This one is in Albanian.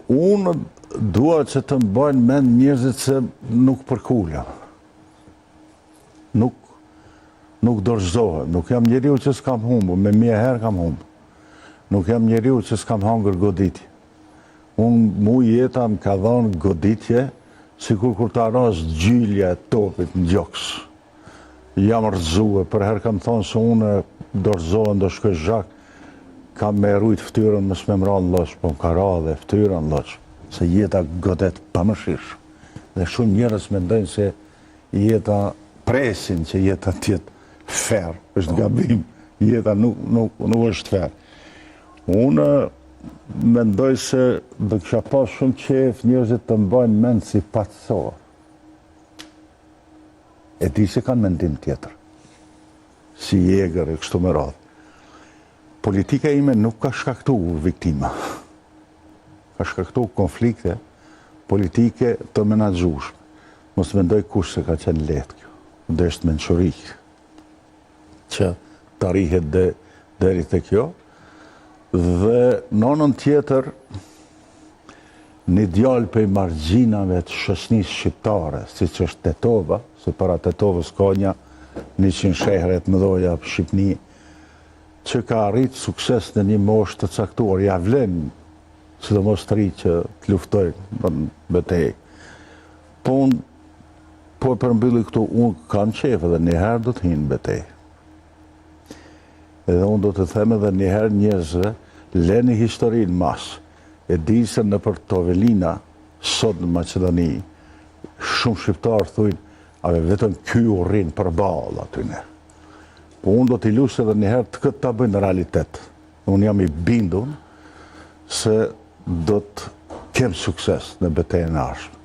Unë dua që të mbajnë mend njerëzit se nuk përkulla. Nuk dorëzohem. Nuk jam njeriu që s'kam humbur, me 1000 herë kam humbur. Nuk jam njeriu që s'kam hangër goditje. Mu jeta më ka dhënë goditje, sikur kur të arros gjylja e topit në gjoks. Jam rrëzue, për herë kam thonë se unë dorëzohem do shkoj zhak, kam me rujt ftyrën më s'me mra në loq, po më ka ra dhe ftyrën në loq, se jeta godet pa më shish. Dhe shumë njerëz mendojnë se jeta presin që jeta tjetë fair, është gabim, jeta nuk është fair. Unë mendoj se do kisha pas shumë qef njerëzit të mbajnë mend si patësor. E di se kanë mendim tjetër, si jegër e kështu me radhë. Politika ime nuk ka shkaktu viktima, ka shkaktu konflikte politike të menaxhueshme. Mos mendoj kush se ka qenë lehtë kjo, ndeshtë mençurikë, që të arrihet deri te kjo. Dhe në anën tjetër, një djalë prej margjinave të shoqënisë shqiptare, siç është Tetova, se para Tetovës ka 100 shehre të mëdha në Shqipëni, që ka arrit sukses në një moshë të caktuar, ja vlen, sidomos të ri që të luftojnë në betejë. Po e përmbylli këtu, unë kam qef edhe njëherë do të hinë në betejë. Edhe unë do të them edhe njëherë njerëzve, leni historinë mas. E di se në për Tovelina, sot në Maqedoni, shumë shqiptarë thujnë, ave vetëm ky u rrinë për balë atyne. Po unë do t'i lusë edhe njëherë të këtë ta bëjnë në realitet. Unë jam i bindun se do të kem sukses në betejën e ardhshme.